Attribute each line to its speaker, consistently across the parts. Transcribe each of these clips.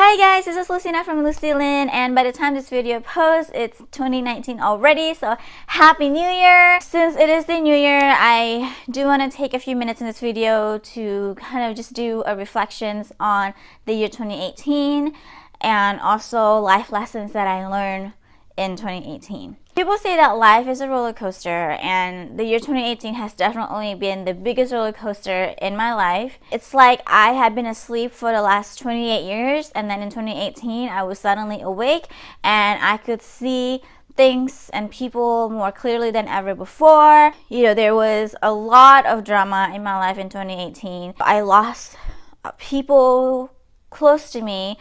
Speaker 1: Hi guys, this is Lusi Lin from Lusi Lin, and by the time this video posts, it's 2019 already, so Happy New Year! Since it is the New Year, I do want to take a few minutes in this video to kind of just do a reflections on the year 2018 and also life lessons that I learned in 2018. People say that life is a roller coaster, and the year 2018 has definitely been the biggest roller coaster in my life. It's like I had been asleep for the last 28 years, and then in 2018 I was suddenly awake and I could see things and people more clearly than ever before. You know, there was a lot of drama in my life in 2018. I lost people close to me,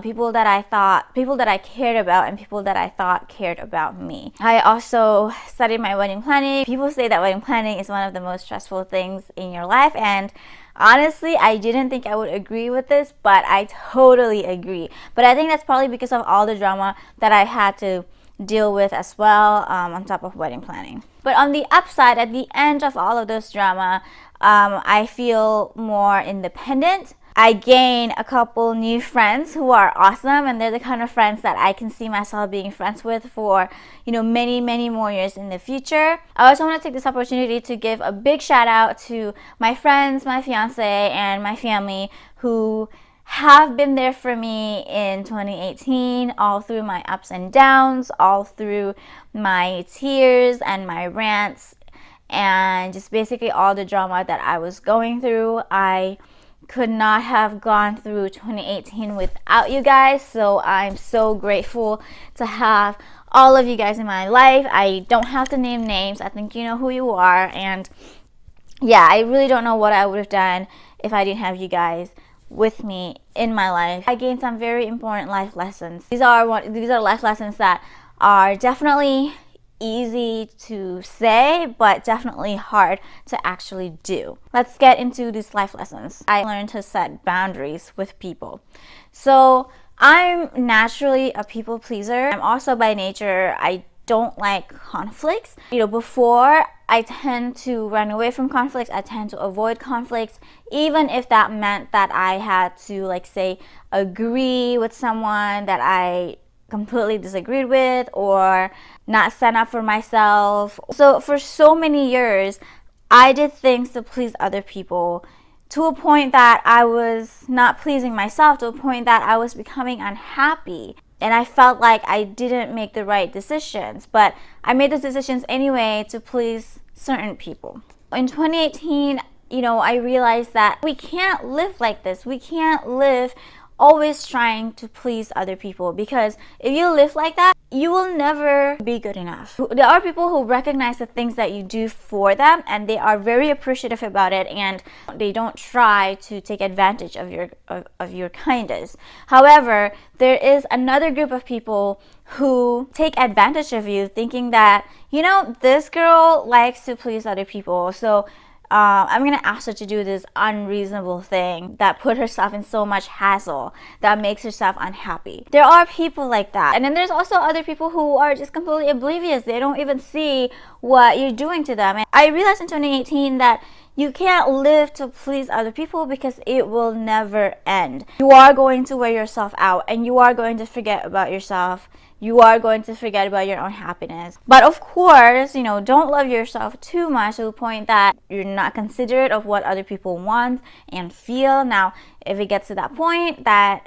Speaker 1: people that I cared about, and people that I thought cared about me. I also studied my wedding planning. People say that wedding planning is one of the most stressful things in your life, and honestly, I didn't think I would agree with this, but I totally agree. But I think that's probably because of all the drama that I had to deal with as well, on top of wedding planning. But on the upside, at the end of all of those drama, I feel more independent. I gain a couple new friends who are awesome, and they're the kind of friends that I can see myself being friends with for, many more years in the future. I also want to take this opportunity to give a big shout out to my friends, my fiance, and my family who have been there for me in 2018, all through my ups and downs, all through my tears and my rants, and just basically all the drama that I was going through. I could not have gone through 2018 without you guys, so I'm so grateful to have all of you guys in my life. I don't have to name names. I think you know who you are, and yeah, I really don't know what I would have done if I didn't have you guys with me in my life. I gained some very important life lessons. These are life lessons that are definitely easy to say, but definitely hard to actually do. Let's get into these life lessons. I learned to set boundaries with people. So I'm naturally a people pleaser. I'm also by nature, I don't like conflicts. Before, I tend to run away from conflicts. I tend to avoid conflicts, even if that meant that I had to, say, agree with someone that I completely disagreed with, or not stand up for myself. So for so many years, I did things to please other people, to a point that I was not pleasing myself, to a point that I was becoming unhappy. And I felt like I didn't make the right decisions, but I made those decisions anyway to please certain people. In 2018, I realized that we can't live like this. We can't live always trying to please other people, because if you live like that, you will never be good enough. There are people who recognize the things that you do for them, and they are very appreciative about it, and they don't try to take advantage of your kindness. However, there is another group of people who take advantage of you, thinking that, this girl likes to please other people, so I'm going to ask her to do this unreasonable thing that put herself in so much hassle, that makes herself unhappy. There are people like that. And then there's also other people who are just completely oblivious. They don't even see what you're doing to them. And I realized in 2018 that you can't live to please other people, because it will never end. You are going to wear yourself out, and you are going to forget about yourself. You are going to forget about your own happiness. But of course, don't love yourself too much to the point that you're not considerate of what other people want and feel. Now, if it gets to that point, then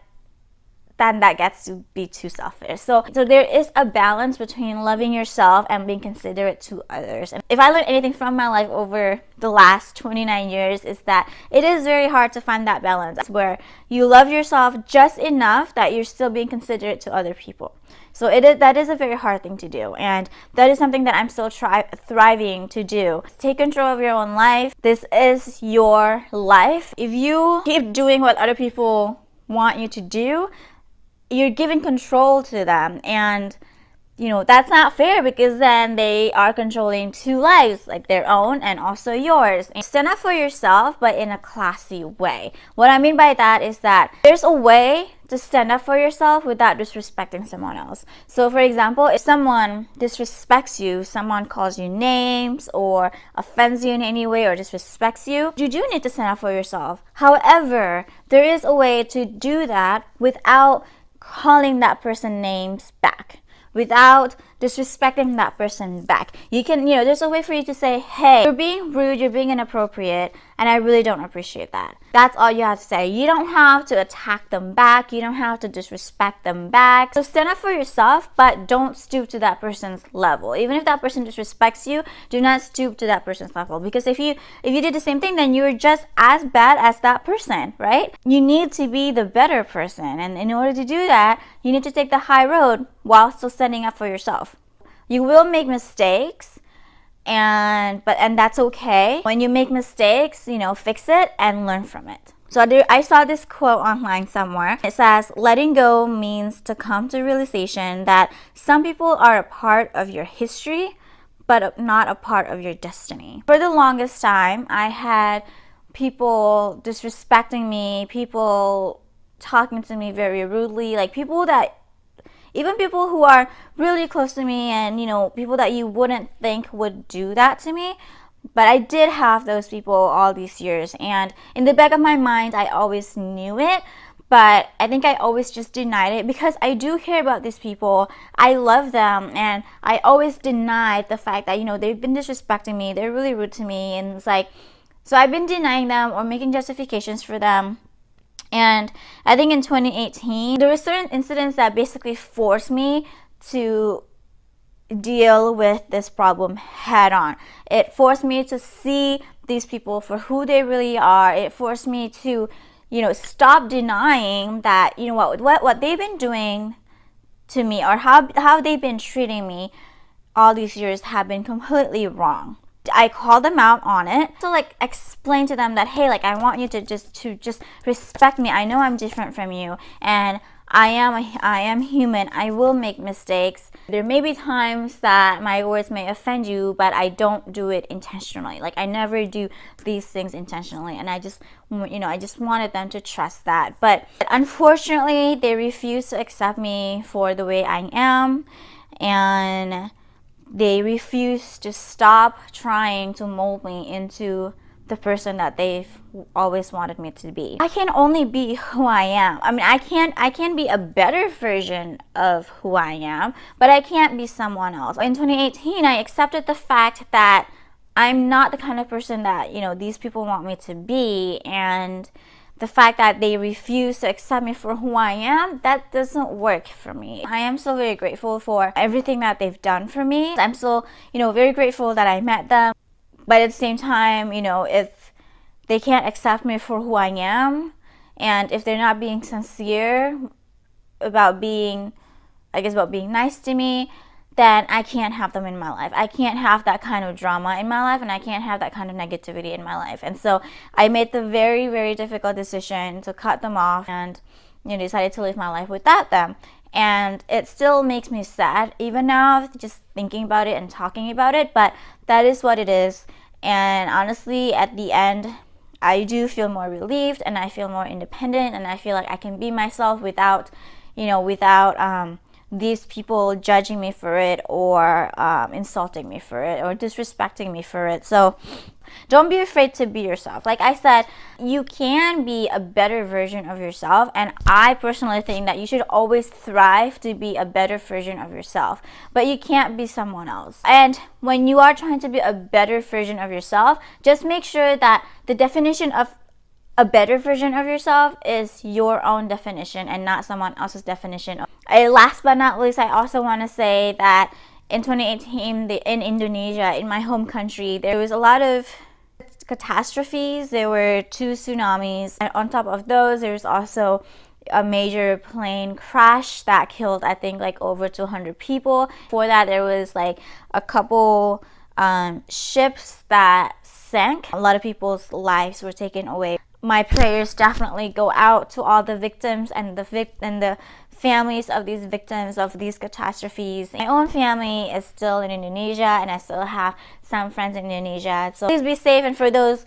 Speaker 1: that gets to be too selfish. So there is a balance between loving yourself and being considerate to others. And if I learned anything from my life over the last 29 years, is that it is very hard to find that balance where you love yourself just enough that you're still being considerate to other people. So that is a very hard thing to do, and that is something that I'm still thriving to do. Take control of your own life. This is your life. If you keep doing what other people want you to do, you're giving control to them, and that's not fair, because then they are controlling two lives, like their own and also yours. And stand up for yourself, but in a classy way. What I mean by that is that there's a way to stand up for yourself without disrespecting someone else. So for example, if someone disrespects you, someone calls you names or offends you in any way or disrespects you, you do need to stand up for yourself. However, there is a way to do that without calling that person names back, without disrespecting that person back. You can, there's a way for you to say, hey, you're being rude, you're being inappropriate, and I really don't appreciate that. That's all you have to say. You don't have to attack them back. You don't have to disrespect them back. So stand up for yourself, but don't stoop to that person's level. Even if that person disrespects you, do not stoop to that person's level. Because if you did the same thing, then you're just as bad as that person, right? You need to be the better person. And in order to do that, you need to take the high road while still standing up for yourself. You will make mistakes, and that's okay. When you make mistakes, fix it and learn from it. So I saw this quote online somewhere. It says, letting go means to come to realization that some people are a part of your history, but not a part of your destiny. For the longest time, I had people disrespecting me, people talking to me very rudely, like even people who are really close to me, and people that you wouldn't think would do that to me. But I did have those people all these years, and in the back of my mind I always knew it, but I think I always just denied it, because I do care about these people. I love them, and I always denied the fact that they've been disrespecting me, they're really rude to me, and it's like, so I've been denying them or making justifications for them. And I think in 2018, there were certain incidents that basically forced me to deal with this problem head on. It forced me to see these people for who they really are. It forced me to, stop denying that, what they've been doing to me, or how they've been treating me all these years, have been completely wrong. I called them out on it to explain to them that, hey, I want you to just respect me. I know I'm different from you, and I am human. I will make mistakes. There may be times that my words may offend you, but I don't do it intentionally. I never do these things intentionally, and I just wanted them to trust that. But unfortunately, they refused to accept me for the way I am, and they refuse to stop trying to mold me into the person that they've always wanted me to be. I can only be who I am. I mean, I can be a better version of who I am, but I can't be someone else. In 2018, I accepted the fact that I'm not the kind of person that, these people want me to be, and the fact that they refuse to accept me for who I am, that doesn't work for me. I am so very grateful for everything that they've done for me. I'm still, very grateful that I met them. But at the same time, if they can't accept me for who I am, and if they're not being sincere about being nice to me, then I can't have them in my life. I can't have that kind of drama in my life, and I can't have that kind of negativity in my life. And so I made the very, very difficult decision to cut them off, and decided to live my life without them. And it still makes me sad, even now, just thinking about it and talking about it, but that is what it is. And honestly, at the end, I do feel more relieved, and I feel more independent, and I feel like I can be myself without these people judging me for it, or insulting me for it, or disrespecting me for it. So don't be afraid to be yourself. Like I said, you can be a better version of yourself, and I personally think that you should always strive to be a better version of yourself, but you can't be someone else. And when you are trying to be a better version of yourself, just make sure that the definition of a better version of yourself is your own definition and not someone else's definition. Last but not least, I also want to say that in 2018, in Indonesia, in my home country, there was a lot of catastrophes. There were 2 tsunamis, and on top of those, there was also a major plane crash that killed, I think, over 200 people. Before that, there was a couple ships that sank. A lot of people's lives were taken away. My prayers definitely go out to all the victims and the families of these victims of these catastrophes. My own family is still in Indonesia, and I still have some friends in Indonesia. So please be safe, and for those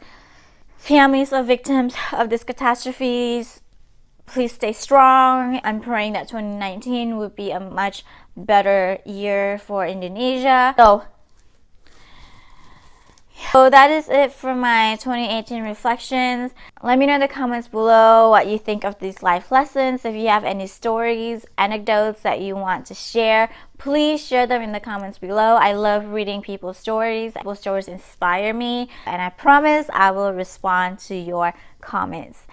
Speaker 1: families of victims of these catastrophes, please stay strong. I'm praying that 2019 would be a much better year for Indonesia. So that is it for my 2018 reflections. Let me know in the comments below what you think of these life lessons. If you have any stories, anecdotes that you want to share, please share them in the comments below. I love reading people's stories. People's stories inspire me, and I promise I will respond to your comments.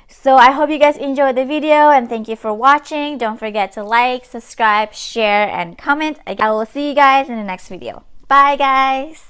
Speaker 1: So I hope you guys enjoyed the video, and thank you for watching. Don't forget to like, subscribe, share, and comment. I will see you guys in the next video. Bye guys!